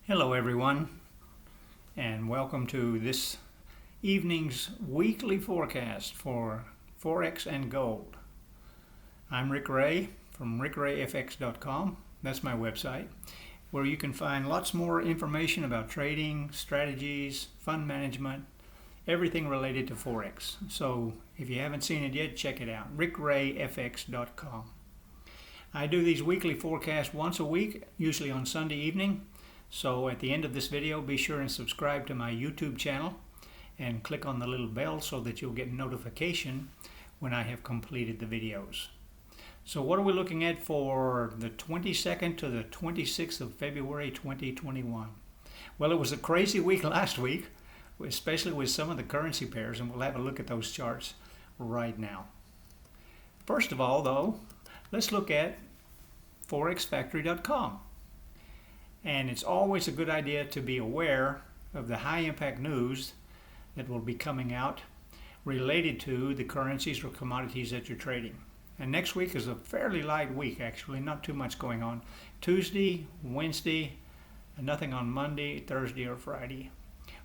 Hello everyone, and welcome to this evening's weekly forecast for Forex and gold. I'm Rick Ray from rickrayfx.com. That's my website, where you can find lots more information about trading, strategies, fund management, everything related to Forex. So if you haven't seen it yet, check it out, rickrayfx.com. I do these weekly forecasts once a week, usually on Sunday evening. So at the end of this video, be sure and subscribe to my YouTube channel and click on the little bell so that you'll get notification when I have completed the videos. So what are we looking at for the 22nd to the 26th of February 2021? Well, it was a crazy week last week, especially with some of the currency pairs, and we'll have a look at those charts right now. First of all, though, let's look at forexfactory.com. And it's always a good idea to be aware of the high impact news that will be coming out related to the currencies or commodities that you're trading. And next week is a fairly light week, actually, not too much going on. Tuesday, Wednesday, and nothing on Monday, Thursday, or Friday.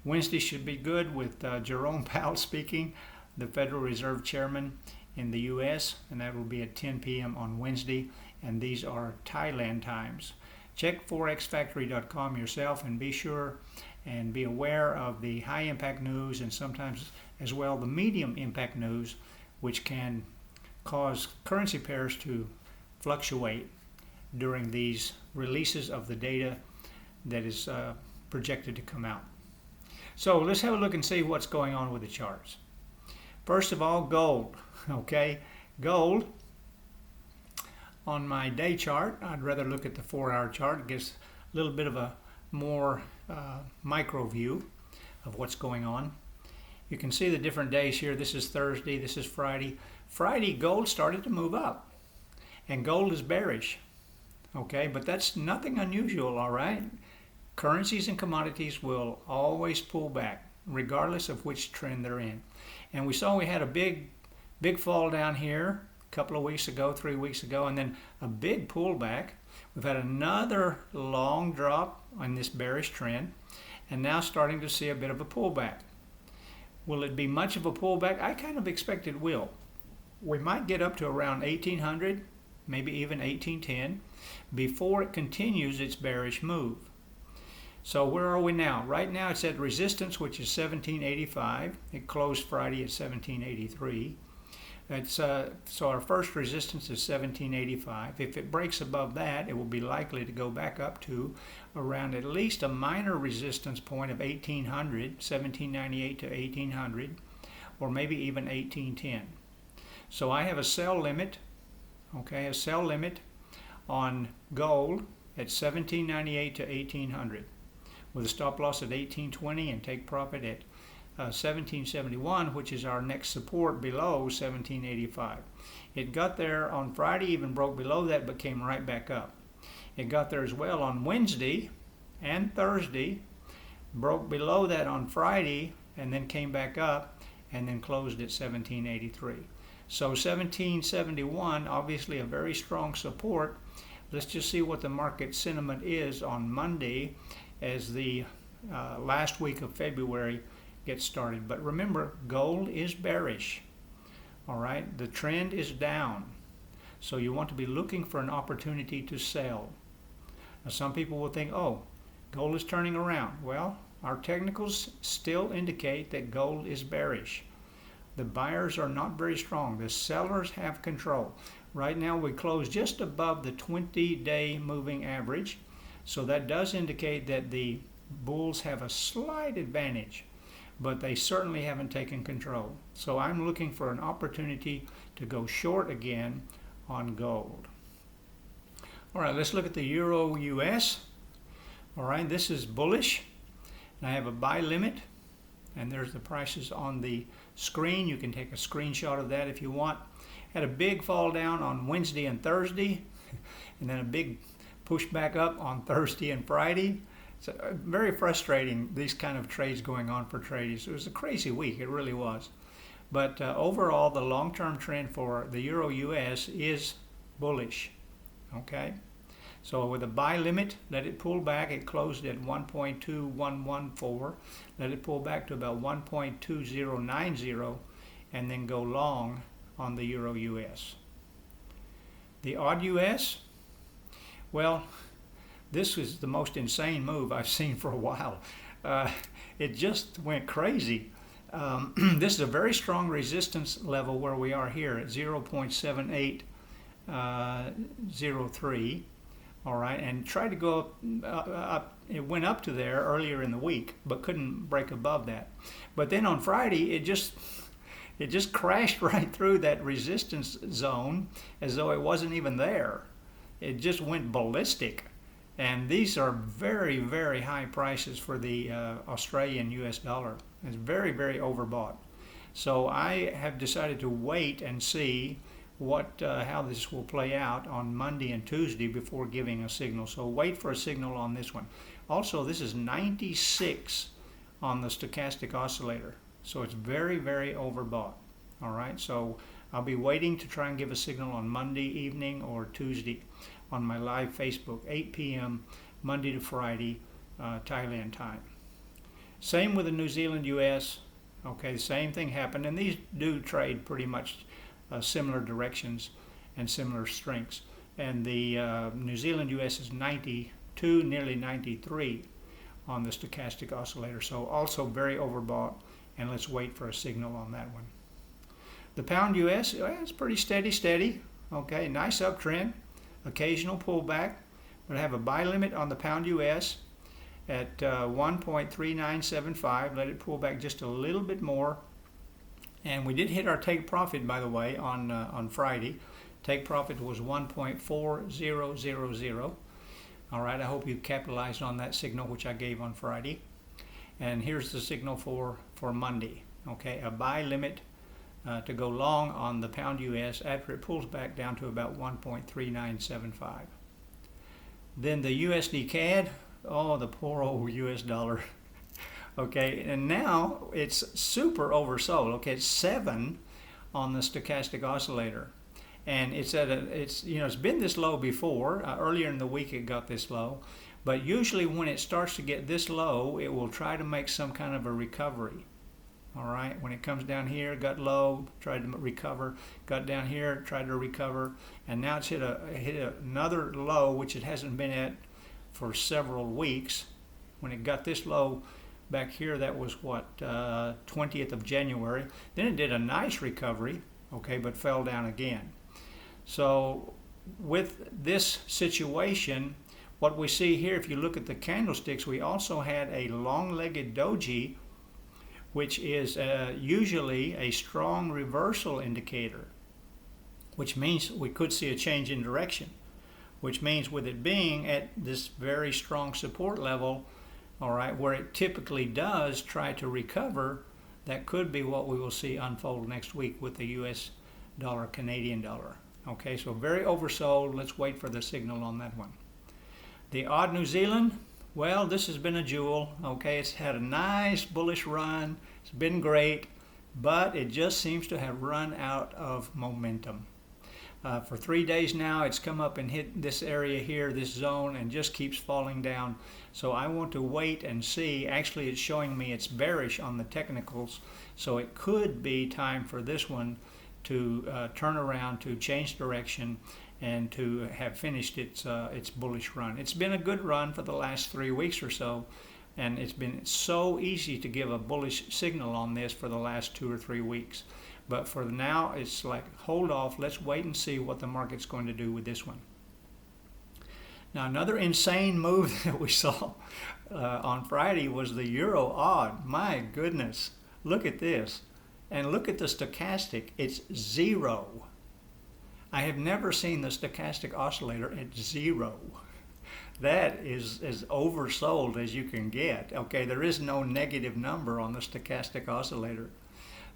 Wednesday should be good with Jerome Powell speaking, the Federal Reserve Chairman in the US, and that will be at 10 p.m. on Wednesday, and these are Thailand times. Check forexfactory.com yourself and be sure and be aware of the high impact news and sometimes as well the medium impact news, which can cause currency pairs to fluctuate during these releases of the data that is projected to come out. So let's have a look and see what's going on with the charts. First of all, gold. Okay, gold. On my day chart, I'd rather look at the 4-hour chart. It gives a little bit of a more micro view of what's going on. You can see the different days here. This is Thursday, this is Friday. Friday, gold started to move up, and gold is bearish. Okay, but that's nothing unusual, all right? Currencies and commodities will always pull back, regardless of which trend they're in. And we saw we had a big fall down here couple of weeks ago, 3 weeks ago, and then a big pullback. We've had another long drop on this bearish trend, and now starting to see a bit of a pullback. Will it be much of a pullback? I kind of expect it will. We might get up to around 1800, maybe even 1810, before it continues its bearish move. So where are we now? Right now it's at resistance, which is 1785. It closed Friday at 1783. So our first resistance is 1785. If it breaks above that, it will be likely to go back up to around at least a minor resistance point of 1800, 1798 to 1800, or maybe even 1810. So I have a sell limit, okay, a sell limit on gold at 1798 to 1800, with a stop loss at 1820 and take profit at 1771, which is our next support below 1785. It got there on Friday, even broke below that, but came right back up. It got there as well on Wednesday and Thursday, broke below that on Friday, and then came back up, and then closed at 1783. So 1771, obviously a very strong support. Let's just see what the market sentiment is on Monday as the last week of February get started. But remember, gold is bearish. All right, the trend is down, so you want to be looking for an opportunity to sell. Now some people will think, oh, gold is turning around. Well, our technicals still indicate that gold is bearish. The buyers are not very strong. The sellers have control. Right now we close just above the 20-day moving average, so that does indicate that the bulls have a slight advantage, but they certainly haven't taken control. So I'm looking for an opportunity to go short again on gold. All right, let's look at the Euro US. All right, this is bullish. I have a buy limit, and there's the prices on the screen. You can take a screenshot of that if you want. Had a big fall down on Wednesday and Thursday, and then a big push back up on Thursday and Friday. It's very frustrating, these kind of trades going on for traders. It was a crazy week, it really was. But overall, the long-term trend for the Euro US is bullish. Okay, So with a buy limit, let it pull back. It closed at 1.2114. Let it pull back to about 1.2090 and then go long on the Euro US. The AUD US, well, this is the most insane move I've seen for a while. It just went crazy. This is a very strong resistance level where we are here at 0.7803. All right, and tried to go up. It went up to there earlier in the week, but couldn't break above that. But then on Friday, it just crashed right through that resistance zone as though it wasn't even there. It just went ballistic. And these are very, very high prices for the Australian US dollar. It's very, very overbought. So I have decided to wait and see how this will play out on Monday and Tuesday before giving a signal. So wait for a signal on this one. Also, this is 96 on the stochastic oscillator. So it's very, very overbought. All right, so I'll be waiting to try and give a signal on Monday evening or Tuesday on my live Facebook, 8 p.m. Monday to Friday, Thailand time. Same with the New Zealand US. Okay, the same thing happened, and these do trade pretty much similar directions and similar strengths. And the New Zealand US is 92, nearly 93 on the stochastic oscillator. So also very overbought, and let's wait for a signal on that one. The pound US, it's pretty steady. Okay, nice uptrend, occasional pullback, but I have a buy limit on the pound US at 1.3975. Let it pull back just a little bit more. And we did hit our take profit, by the way, on Friday. Take profit was 1.4000. All right, I hope you capitalized on that signal, which I gave on Friday. And here's the signal for Monday. Okay, a buy limit to go long on the pound US after it pulls back down to about 1.3975. Then the USDCAD, oh, the poor old US dollar. Okay, and now it's super oversold. Okay, it's 7 on the stochastic oscillator, and it's been this low before. Earlier in the week it got this low, but usually when it starts to get this low, it will try to make some kind of a recovery. All right, when it comes down here, got low, tried to recover, got down here, tried to recover, and now it's hit another low, which it hasn't been at for several weeks. When it got this low back here, that was what, 20th of January. Then it did a nice recovery, okay, but fell down again. So with this situation, what we see here, if you look at the candlesticks, we also had a long-legged doji, which is usually a strong reversal indicator, which means we could see a change in direction, which means with it being at this very strong support level, all right, where it typically does try to recover, that could be what we will see unfold next week with the US dollar, Canadian dollar. Okay, so very oversold. Let's wait for the signal on that one. The AUD New Zealand, well, this has been a jewel. Okay, it's had a nice bullish run. It's been great, but it just seems to have run out of momentum. For 3 days now, it's come up and hit this area here, this zone, and just keeps falling down. So I want to wait and see. Actually, it's showing me it's bearish on the technicals, so it could be time for this one to turn around, to change direction, and to have finished its bullish run. It's been a good run for the last 3 weeks or so, and it's been so easy to give a bullish signal on this for the last 2 or 3 weeks. But for now, it's like, hold off, let's wait and see what the market's going to do with this one. Now, another insane move that we saw on Friday was the EURUSD. My goodness, look at this. And look at the stochastic, it's 0. I have never seen the stochastic oscillator at 0. That is as oversold as you can get. Okay, there is no negative number on the stochastic oscillator.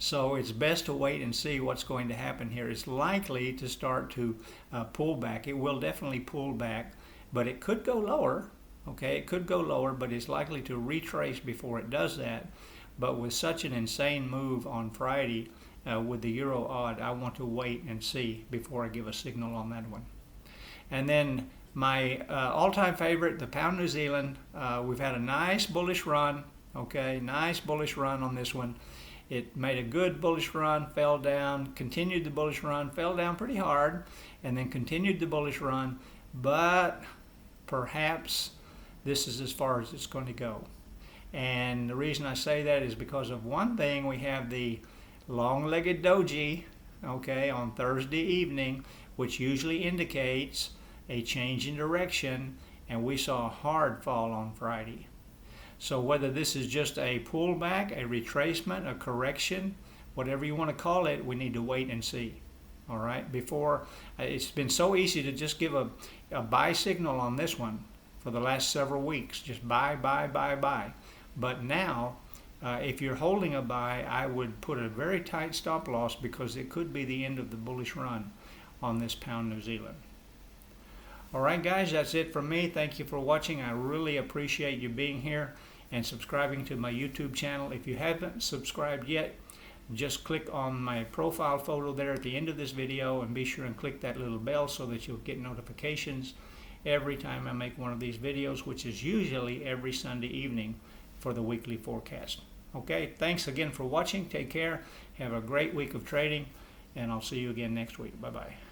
So it's best to wait and see what's going to happen here. It's likely to start to pull back. It will definitely pull back, but it could go lower. Okay, it could go lower, but it's likely to retrace before it does that. But with such an insane move on Friday with the EURUSD, I want to wait and see before I give a signal on that one. And then My all-time favorite, the pound New Zealand. We've had a nice bullish run. Okay, nice bullish run on this one. It made a good bullish run, fell down, continued the bullish run, fell down pretty hard, and then continued the bullish run. But perhaps this is as far as it's going to go. And the reason I say that is because of one thing. We have the long-legged doji, okay, on Thursday evening, which usually indicates a change in direction, and we saw a hard fall on Friday. So whether this is just a pullback, a retracement, a correction, whatever you want to call it, we need to wait and see. All right, before it's been so easy to just give a buy signal on this one for the last several weeks, just buy, buy, buy, buy. But now, if you're holding a buy, I would put a very tight stop loss, because it could be the end of the bullish run on this pound New Zealand. All right, guys, that's it from me. Thank you for watching. I really appreciate you being here and subscribing to my YouTube channel. If you haven't subscribed yet, just click on my profile photo there at the end of this video, and be sure and click that little bell so that you'll get notifications every time I make one of these videos, which is usually every Sunday evening for the weekly forecast. Okay, thanks again for watching. Take care. Have a great week of trading, and I'll see you again next week. Bye-bye.